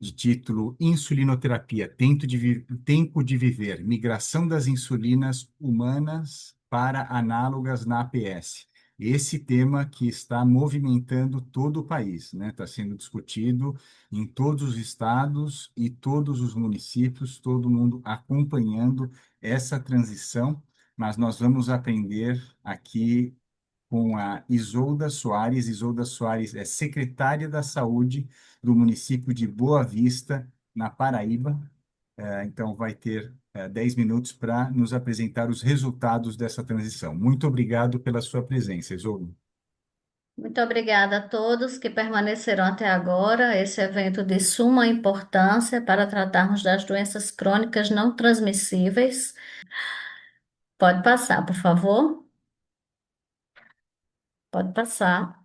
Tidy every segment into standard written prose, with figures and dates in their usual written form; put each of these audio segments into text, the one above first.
de título Insulinoterapia, Tempo de Viver, Migração das insulinas humanas para análogas na APS. Esse tema que está movimentando todo o país, né? Está sendo discutido em todos os estados e todos os municípios, todo mundo acompanhando essa transição, mas nós vamos aprender aqui com a Isolda Soares. Isolda Soares é secretária da Saúde do município de Boa Vista, na Paraíba. Então, vai ter 10 minutos para nos apresentar os resultados dessa transição. Muito obrigado pela sua presença, Isolda. Muito obrigada a todos que permaneceram até agora. Esse evento de suma importância para tratarmos das doenças crônicas não transmissíveis. Pode passar, por favor. Pode passar.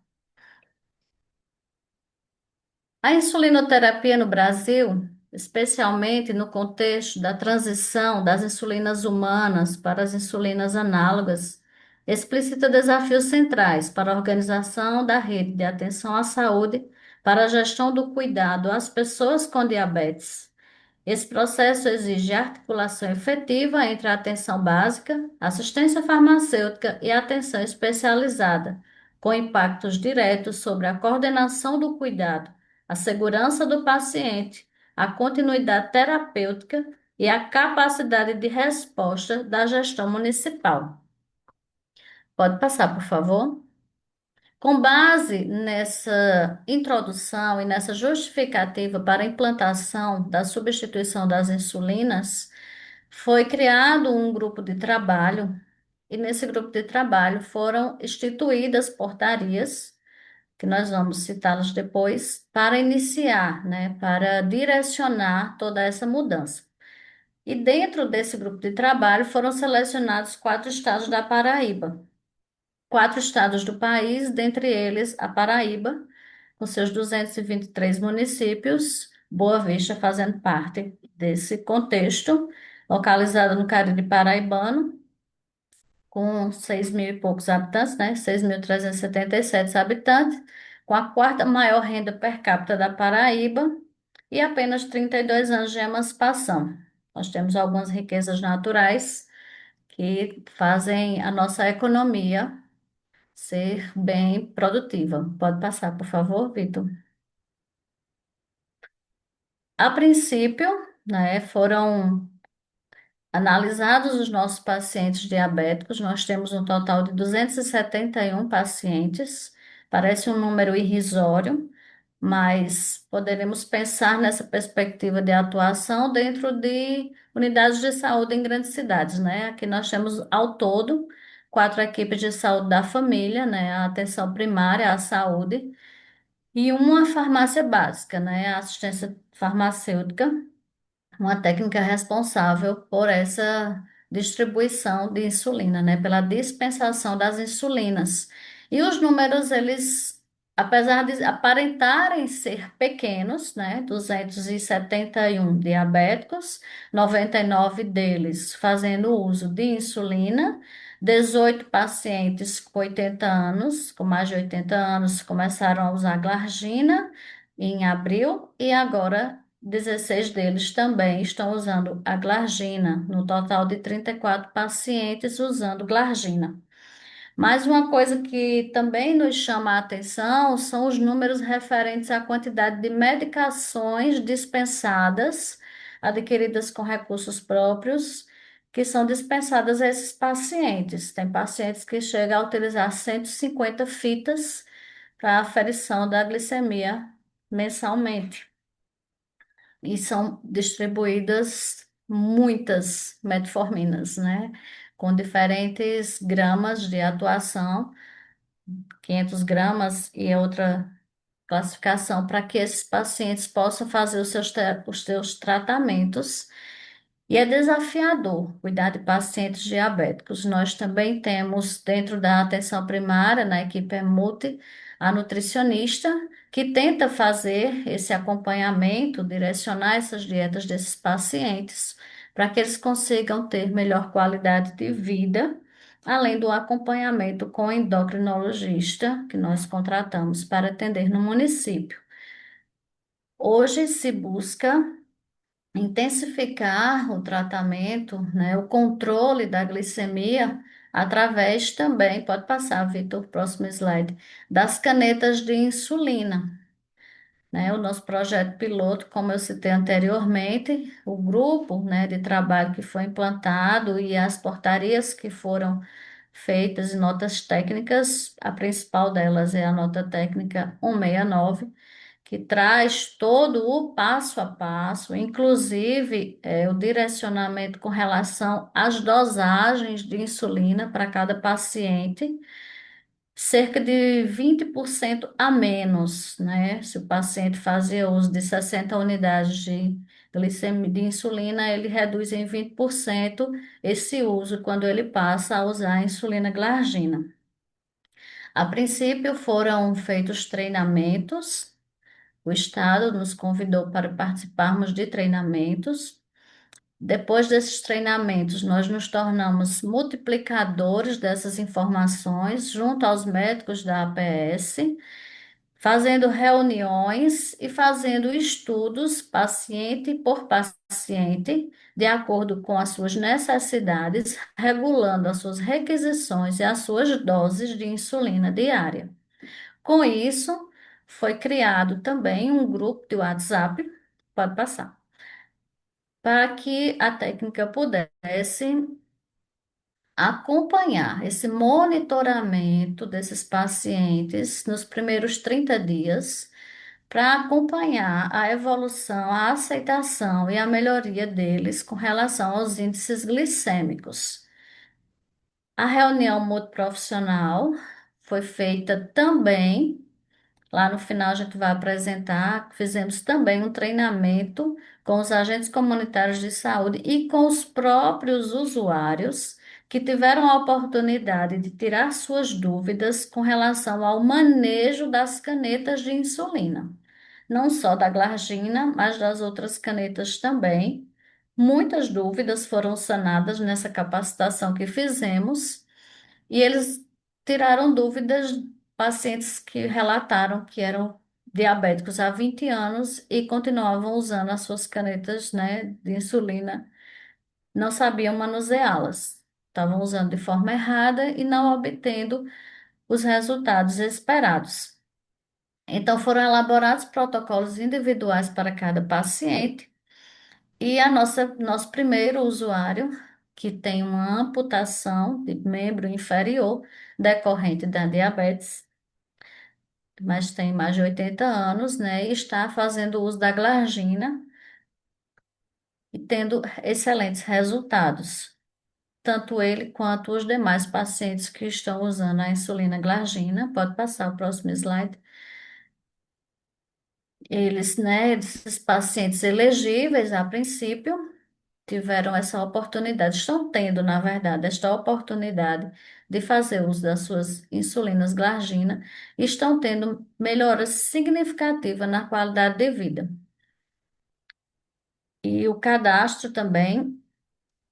A insulinoterapia no Brasil, especialmente no contexto da transição das insulinas humanas para as insulinas análogas, explicita desafios centrais para a organização da rede de atenção à saúde para a gestão do cuidado às pessoas com diabetes. Esse processo exige articulação efetiva entre a atenção básica, assistência farmacêutica e a atenção especializada, com impactos diretos sobre a coordenação do cuidado, a segurança do paciente, a continuidade terapêutica e a capacidade de resposta da gestão municipal. Pode passar, por favor? Com base nessa introdução e nessa justificativa para a implantação da substituição das insulinas, foi criado um grupo de trabalho, e nesse grupo de trabalho foram instituídas portarias, que nós vamos citá-las depois, para iniciar, né, para direcionar toda essa mudança. E dentro desse grupo de trabalho foram selecionados 4 estados da Paraíba. 4 estados do país, dentre eles a Paraíba, com seus 223 municípios, Boa Vista fazendo parte desse contexto, localizada no Caribe Paraibano, com 6 mil e poucos habitantes, né? 6.377 habitantes, com a quarta maior renda per capita da Paraíba e apenas 32 anos de emancipação. Nós temos algumas riquezas naturais que fazem a nossa economia ser bem produtiva. Pode passar, por favor, Vitor. A princípio, né, foram analisados os nossos pacientes diabéticos. Nós temos um total de 271 pacientes. Parece um número irrisório, mas poderemos pensar nessa perspectiva de atuação dentro de unidades de saúde em grandes cidades, né? Aqui nós temos ao todo 4 equipes de saúde da família, né? A atenção primária, a saúde. E uma farmácia básica, né? A assistência farmacêutica, uma técnica responsável por essa distribuição de insulina, né? Pela dispensação das insulinas. E os números, eles, apesar de aparentarem ser pequenos, né? 271 diabéticos, 99 deles fazendo uso de insulina. 18 pacientes com 80 anos, com mais de 80 anos, começaram a usar glargina em abril e agora 16 deles também estão usando a glargina, no total de 34 pacientes usando glargina. Mas uma coisa que também nos chama a atenção são os números referentes à quantidade de medicações dispensadas, adquiridas com recursos próprios, que são dispensadas a esses pacientes. Tem pacientes que chegam a utilizar 150 fitas para aferição da glicemia mensalmente. E são distribuídas muitas metforminas, né? Com diferentes gramas de atuação, 500 gramas e outra classificação, para que esses pacientes possam fazer os seus tratamentos. E é desafiador cuidar de pacientes diabéticos. Nós também temos, dentro da atenção primária, na equipe multi, a nutricionista, que tenta fazer esse acompanhamento, direcionar essas dietas desses pacientes, para que eles consigam ter melhor qualidade de vida, além do acompanhamento com o endocrinologista, que nós contratamos para atender no município. Hoje se busca intensificar o tratamento, né, o controle da glicemia através também, pode passar, Vitor, próximo slide, das canetas de insulina, né? O nosso projeto piloto, como eu citei anteriormente, o grupo, né, de trabalho que foi implantado e as portarias que foram feitas e notas técnicas, a principal delas é a nota técnica 169, que traz todo o passo a passo, inclusive o direcionamento com relação às dosagens de insulina para cada paciente, cerca de 20% a menos, né? Se o paciente fazia uso de 60 unidades de glicemia de insulina, ele reduz em 20% esse uso quando ele passa a usar a insulina glargina. A princípio foram feitos treinamentos, o Estado nos convidou para participarmos de treinamentos. Depois desses treinamentos, nós nos tornamos multiplicadores dessas informações junto aos médicos da APS, fazendo reuniões e fazendo estudos paciente por paciente, de acordo com as suas necessidades, regulando as suas requisições e as suas doses de insulina diária. Com isso, foi criado também um grupo de WhatsApp, pode passar, para que a técnica pudesse acompanhar esse monitoramento desses pacientes nos primeiros 30 dias, para acompanhar a evolução, a aceitação e a melhoria deles com relação aos índices glicêmicos. A reunião multiprofissional foi feita também. Lá no final, a gente vai apresentar. Fizemos também um treinamento com os agentes comunitários de saúde e com os próprios usuários que tiveram a oportunidade de tirar suas dúvidas com relação ao manejo das canetas de insulina. Não só da glargina, mas das outras canetas também. Muitas dúvidas foram sanadas nessa capacitação que fizemos. E eles tiraram dúvidas, pacientes que relataram que eram diabéticos há 20 anos e continuavam usando as suas canetas, né, de insulina, não sabiam manuseá-las. Estavam usando de forma errada e não obtendo os resultados esperados. Então, foram elaborados protocolos individuais para cada paciente e nosso primeiro usuário, que tem uma amputação de membro inferior decorrente da diabetes, mas tem mais de 80 anos, né, e está fazendo uso da glargina e tendo excelentes resultados. Tanto ele quanto os demais pacientes que estão usando a insulina glargina, pode passar o próximo slide. Eles, né, esses pacientes elegíveis a princípio, tiveram essa oportunidade, estão tendo, na verdade, esta oportunidade de fazer uso das suas insulinas glargina e estão tendo melhoras significativas na qualidade de vida. E o cadastro também,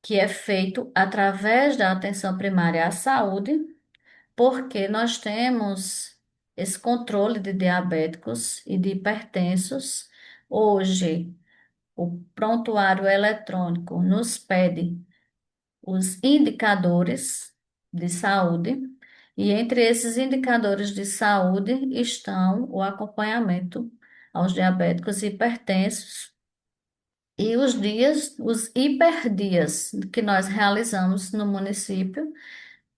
que é feito através da atenção primária à saúde, porque nós temos esse controle de diabéticos e de hipertensos. Hoje, o prontuário eletrônico nos pede os indicadores de saúde, e entre esses indicadores de saúde estão o acompanhamento aos diabéticos e hipertensos e os dias, os hiperdias que nós realizamos no município,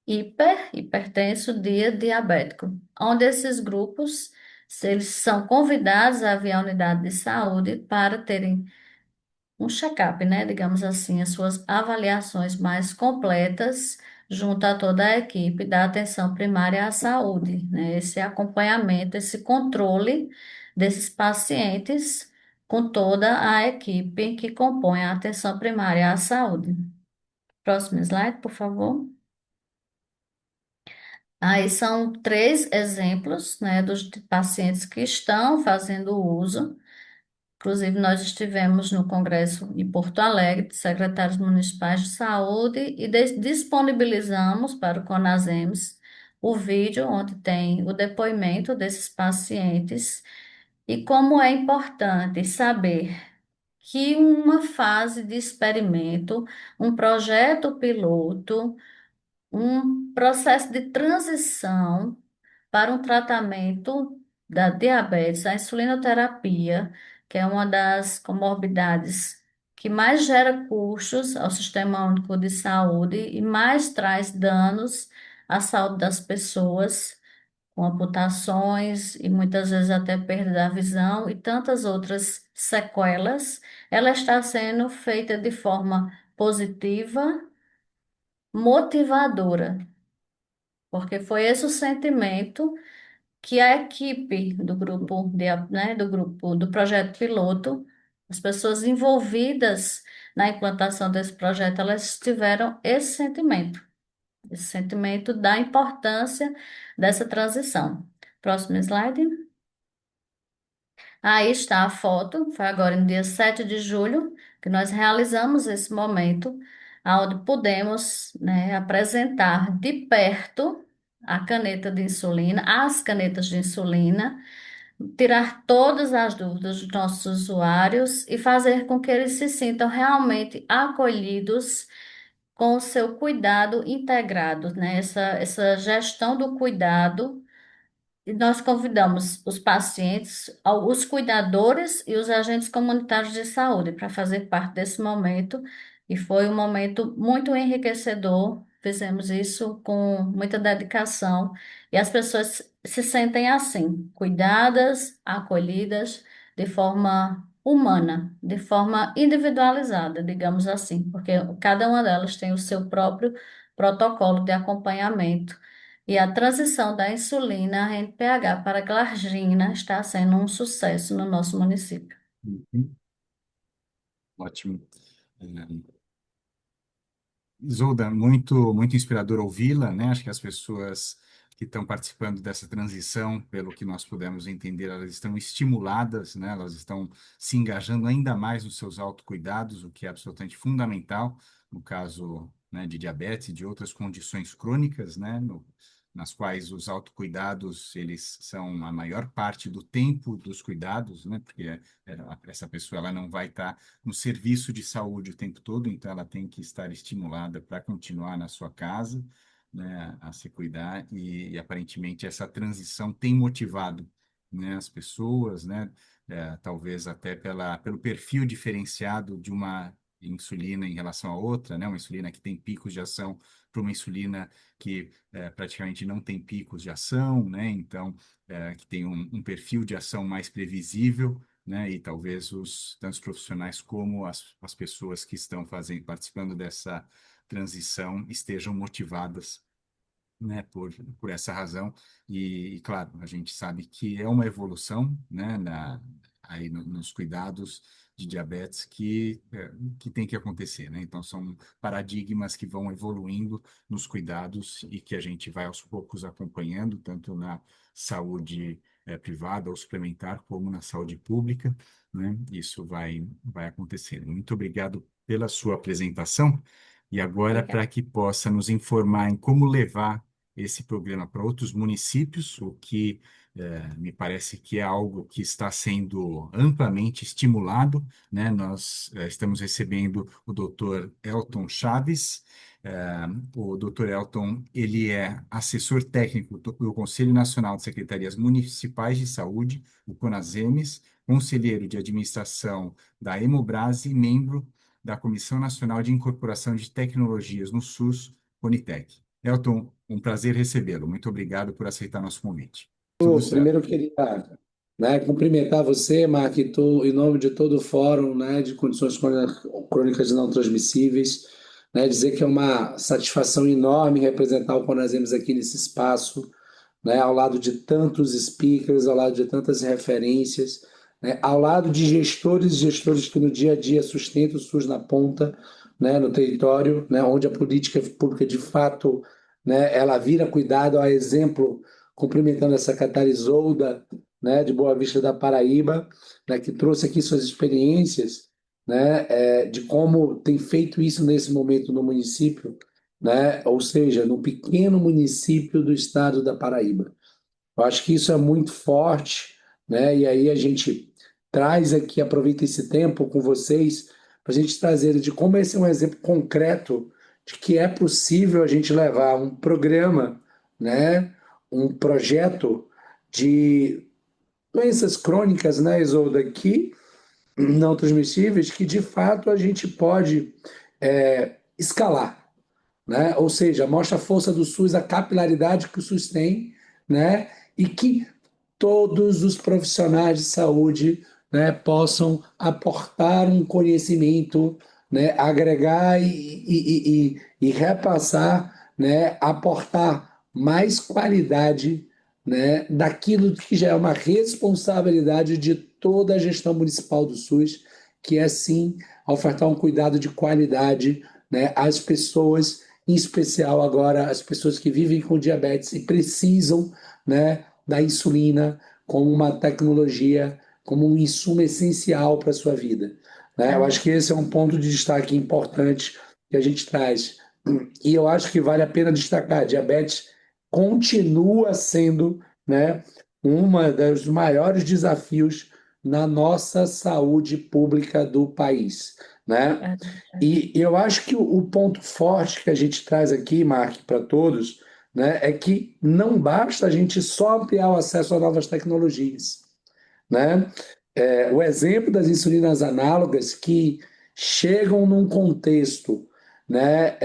hipertenso, dia diabético, onde esses grupos, se eles são convidados a vir à unidade de saúde para terem um check-up, né? Digamos assim, as suas avaliações mais completas junto a toda a equipe da atenção primária à saúde, né? Esse acompanhamento, esse controle desses pacientes com toda a equipe que compõe a atenção primária à saúde. Próximo slide, por favor. Aí são três exemplos, né, dos pacientes que estão fazendo uso. Inclusive, nós estivemos no Congresso em Porto Alegre, de secretários municipais de saúde, e disponibilizamos para o CONASEMS o vídeo onde tem o depoimento desses pacientes E como é importante saber que uma fase de experimento, um projeto piloto, um processo de transição para um tratamento da diabetes, a insulinoterapia, que é uma das comorbidades que mais gera custos ao Sistema Único de Saúde e mais traz danos à saúde das pessoas, com amputações e muitas vezes até perda da visão e tantas outras sequelas, ela está sendo feita de forma positiva, motivadora, porque foi esse o sentimento que a equipe do grupo do grupo do projeto piloto, as pessoas envolvidas na implantação desse projeto, elas tiveram esse sentimento da importância dessa transição. Próximo slide. Aí está a foto, foi agora no dia 7 de julho que nós realizamos esse momento, onde pudemos, né, apresentar de perto a caneta de insulina, as canetas de insulina, tirar todas as dúvidas dos nossos usuários e fazer com que eles se sintam realmente acolhidos com o seu cuidado integrado, né? Essa gestão do cuidado e nós convidamos os pacientes, os cuidadores e os agentes comunitários de saúde para fazer parte desse momento. E foi um momento muito enriquecedor. Fizemos isso com muita dedicação. E as pessoas se sentem assim, cuidadas, acolhidas, de forma humana, de forma individualizada, digamos assim, porque cada uma delas tem o seu próprio protocolo de acompanhamento. E a transição da insulina NPH para glargina está sendo um sucesso no nosso município. Uhum. Ótimo. É, Isolda, muito inspirador ouvi-la, né? Acho que as pessoas que estão participando dessa transição, pelo que nós pudemos entender, elas estão estimuladas, né? Elas estão se engajando ainda mais nos seus autocuidados, o que é absolutamente fundamental no caso, né, de diabetes e de outras condições crônicas, né? Nas quais os autocuidados, eles são a maior parte do tempo dos cuidados, né? Porque essa pessoa ela não vai estar no serviço de saúde o tempo todo, então ela tem que estar estimulada para continuar na sua casa, né, a se cuidar e aparentemente essa transição tem motivado, né, as pessoas, né, talvez até pelo perfil diferenciado de uma insulina em relação à outra, né, uma insulina que tem picos de ação para uma insulina que praticamente não tem picos de ação, né, então que tem um perfil de ação mais previsível, né? E talvez tantos profissionais como as pessoas que estão participando dessa transição estejam motivadas, né, por essa razão. Claro, a gente sabe que é uma evolução, né, aí nos cuidados de diabetes que tem que acontecer, né? Então, são paradigmas que vão evoluindo nos cuidados e que a gente vai aos poucos acompanhando, tanto na saúde privada ou suplementar, como na saúde pública, né? Isso vai acontecendo. Muito obrigado pela sua apresentação. E agora, para Obrigada. que possa nos informar em como levar esse programa para outros municípios, o que me parece que é algo que está sendo amplamente estimulado, né? Nós estamos recebendo o Dr. Elton Chaves. O Dr. Elton, ele é assessor técnico do Conselho Nacional de Secretarias Municipais de Saúde, o CONASEMES, conselheiro de administração da Hemobrase e membro da Comissão Nacional de Incorporação de Tecnologias no SUS, Conitec. Elton, um prazer recebê-lo. Muito obrigado por aceitar nosso convite. Tudo certo. Primeiro eu queria, né, cumprimentar você, Mark, em nome de todo o Fórum, né, de Condições Crônicas Não Transmissíveis, né, dizer que é uma satisfação enorme representar o Conasems aqui nesse espaço, né, ao lado de tantos speakers, ao lado de tantas referências, né, ao lado de gestores e gestores que no dia a dia sustentam o SUS na ponta, né, no território, né, onde a política pública de fato, né, ela vira cuidado, a exemplo, cumprimentando essa Catarizolda, né, de Boa Vista da Paraíba, né, que trouxe aqui suas experiências, né, de como tem feito isso nesse momento no município, né, ou seja, no pequeno município do estado da Paraíba. Eu acho que isso é muito forte, né? E aí a gente traz aqui, aproveita esse tempo com vocês, para a gente trazer de como esse é um exemplo concreto de que é possível a gente levar um programa, né? Um projeto de doenças crônicas, né, Isolda, que não transmissíveis, que de fato a gente pode escalar, né? Ou seja, mostra a força do SUS, a capilaridade que o SUS tem, né? E que todos os profissionais de saúde, né, possam aportar um conhecimento, né, agregar e repassar, né, aportar mais qualidade, né, daquilo que já é uma responsabilidade de toda a gestão municipal do SUS, que é sim ofertar um cuidado de qualidade, né, às pessoas, em especial agora as pessoas que vivem com diabetes e precisam, né, da insulina como uma tecnologia, como um insumo essencial para a sua vida, né? Eu acho que esse é um ponto de destaque importante que a gente traz. E eu acho que vale a pena destacar, a diabetes continua sendo, né, uma dos maiores desafios na nossa saúde pública do país, né? E eu acho que o ponto forte que a gente traz aqui, Mark, para todos, né, é que não basta a gente só ampliar o acesso a novas tecnologias, né? O exemplo das insulinas análogas que chegam num contexto, né,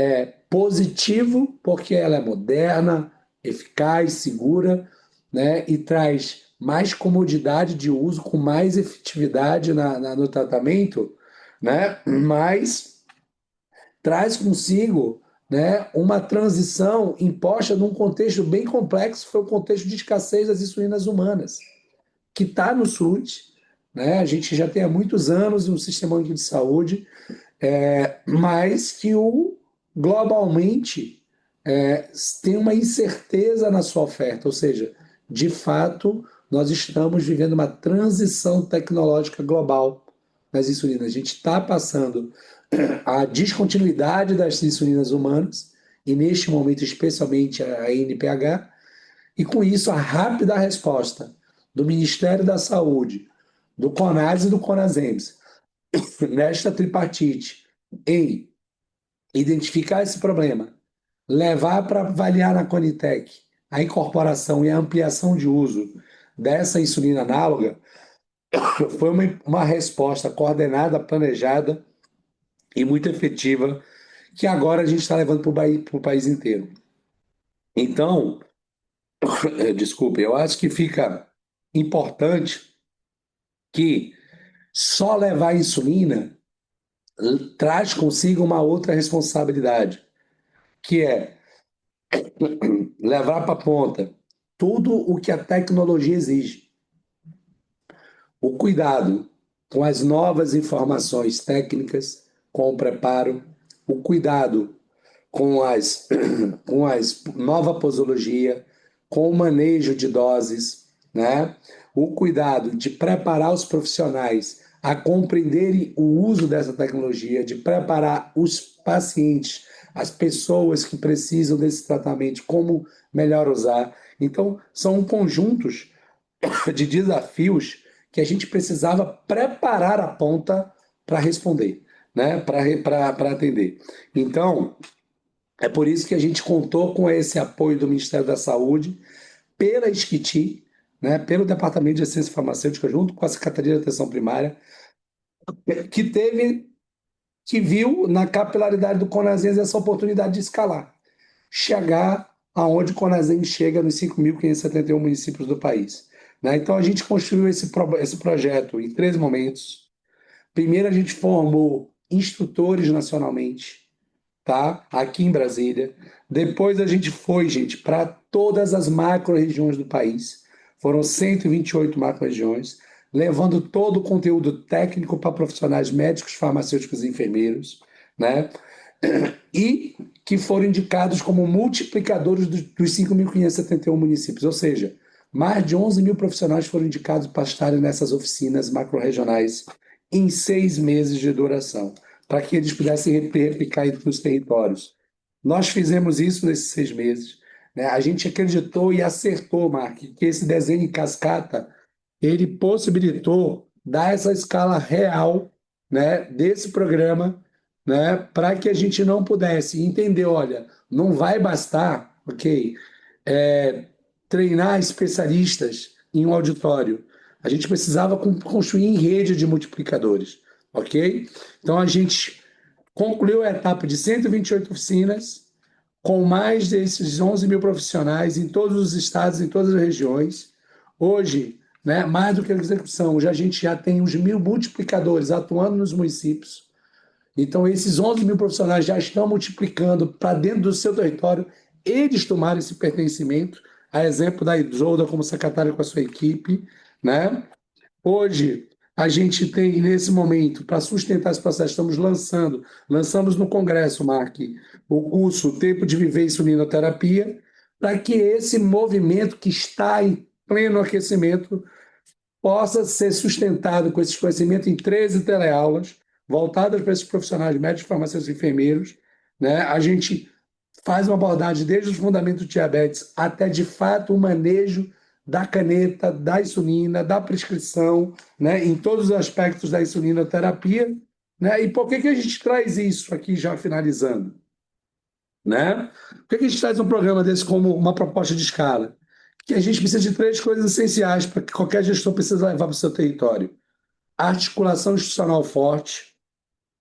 positivo, porque ela é moderna, eficaz, segura, né, e traz mais comodidade de uso, com mais efetividade no tratamento, né, mas traz consigo, né, uma transição imposta num contexto bem complexo, que foi o contexto de escassez das insulinas humanas, que está no SUS, né? A gente já tem há muitos anos um sistema único de saúde, mas que globalmente tem uma incerteza na sua oferta, ou seja, de fato, nós estamos vivendo uma transição tecnológica global nas insulinas. A gente está passando a descontinuidade das insulinas humanas, e neste momento, especialmente a NPH, e com isso a rápida resposta do Ministério da Saúde, do CONAS e do CONASEMS, nesta tripartite, em identificar esse problema, levar para avaliar na Conitec a incorporação e a ampliação de uso dessa insulina análoga, foi uma resposta coordenada, planejada e muito efetiva, que agora a gente está levando para o país inteiro. Então, desculpe, eu acho que fica importante que só levar insulina traz consigo uma outra responsabilidade, que é levar para a ponta tudo o que a tecnologia exige. O cuidado com as novas informações técnicas, com o preparo, o cuidado com as nova posologia, com o manejo de doses, né? O cuidado de preparar os profissionais a compreenderem o uso dessa tecnologia, de preparar os pacientes, as pessoas que precisam desse tratamento, como melhor usar. Então, são conjuntos de desafios que a gente precisava preparar a ponta para responder, né? Para atender. Então, é por isso que a gente contou com esse apoio do Ministério da Saúde, pela Esquiti, né, pelo Departamento de Ciência Farmacêutica, junto com a Secretaria de Atenção Primária, que viu na capilaridade do Conasens essa oportunidade de escalar, chegar aonde o Conasens chega nos 5.571 municípios do país. Né? Então, a gente construiu esse projeto em 3 momentos. Primeiro, a gente formou instrutores nacionalmente, tá? Aqui em Brasília. Depois a gente foi, gente, para todas as macro-regiões do país. Foram 128 macro-regiões, levando todo o conteúdo técnico para profissionais médicos, farmacêuticos e enfermeiros, né? E que foram indicados como multiplicadores dos 5.571 municípios, ou seja, mais de 11 mil profissionais foram indicados para estarem nessas oficinas macro-regionais em 6 meses de duração, para que eles pudessem replicar entre os territórios. Nós fizemos isso nesses 6 meses. Né? A gente acreditou e acertou, Mark, que esse desenho em cascata ele possibilitou dar essa escala real, né, desse programa, né, para que a gente não pudesse entender, olha, não vai bastar, ok, treinar especialistas em um auditório. A gente precisava construir em rede de multiplicadores, ok? Então a gente concluiu a etapa de 128 oficinas, com mais desses 11 mil profissionais em todos os estados, em todas as regiões. Hoje, né, mais do que a execução, a gente já tem uns 1.000 multiplicadores atuando nos municípios. Então, esses 11 mil profissionais já estão multiplicando para dentro do seu território, eles tomarem esse pertencimento, a exemplo da Isolda como secretária com a sua equipe, né? Hoje, a gente tem, nesse momento, para sustentar esse processo, lançamos no Congresso, Mark, o curso Tempo de Viver Insulinoterapia, para que esse movimento que está em pleno aquecimento possa ser sustentado com esses conhecimentos em 13 teleaulas, voltadas para esses profissionais médicos, farmacêuticos e enfermeiros. Né? A gente faz uma abordagem desde os fundamentos do diabetes até, de fato, o manejo da caneta, da insulina, da prescrição, né? Em todos os aspectos da insulinoterapia. Né? E por que a gente traz isso aqui, já finalizando? Né? Por que a gente traz um programa desse como uma proposta de escala? Que a gente precisa de 3 coisas essenciais para que qualquer gestor precisa levar para o seu território: articulação institucional forte,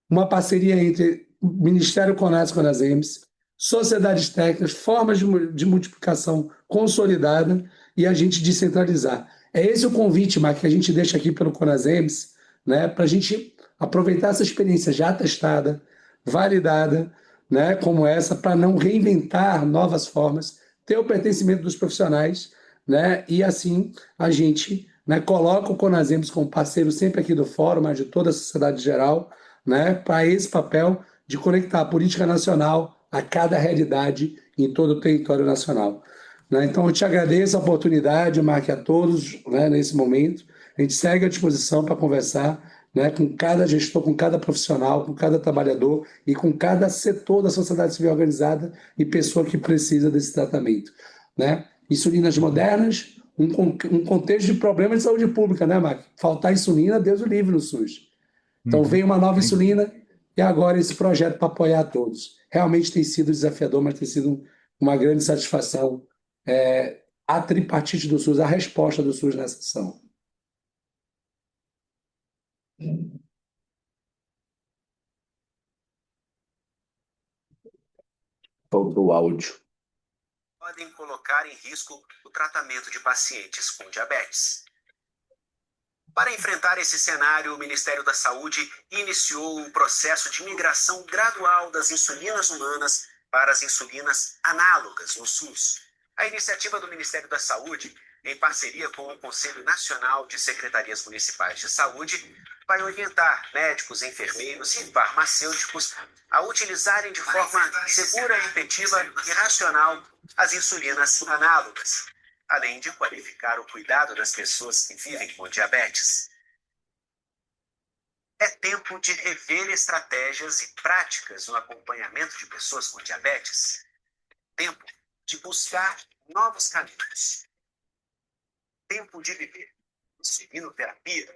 uma parceria entre Ministério Conas e Conasems, sociedades técnicas, formas de multiplicação consolidada e a gente descentralizar. É esse o convite, Mark, que a gente deixa aqui pelo Conasems, né, para a gente aproveitar essa experiência já testada, validada, né, como essa, para não reinventar novas formas, ter o pertencimento dos profissionais, né, e assim a gente, né, coloca o Conasems como parceiro sempre aqui do fórum, mas de toda a sociedade geral, né, para esse papel de conectar a política nacional a cada realidade em todo o território nacional. Né? Então, eu te agradeço a oportunidade, Marque, a todos, né, nesse momento. A gente segue à disposição para conversar, né, com cada gestor, com cada profissional, com cada trabalhador e com cada setor da sociedade civil organizada e pessoa que precisa desse tratamento. Né? Insulinas modernas, um contexto de problema de saúde pública, né, Marque? Faltar insulina, Deus o livre no SUS. Então veio uma nova insulina e agora esse projeto para apoiar a todos. Realmente tem sido desafiador, mas tem sido uma grande satisfação a tripartite do SUS, a resposta do SUS nessa ação. Faltou o áudio. Podem colocar em risco o tratamento de pacientes com diabetes. Para enfrentar esse cenário, o Ministério da Saúde iniciou um processo de migração gradual das insulinas humanas para as insulinas análogas no SUS. A iniciativa do Ministério da Saúde, em parceria com o Conselho Nacional de Secretarias Municipais de Saúde, vai orientar médicos, enfermeiros e farmacêuticos a utilizarem de forma segura, efetiva e racional as insulinas análogas, além de qualificar o cuidado das pessoas que vivem com diabetes. É tempo de rever estratégias e práticas no acompanhamento de pessoas com diabetes. Tempo de buscar novos caminhos. Tempo de viver insulinoterapia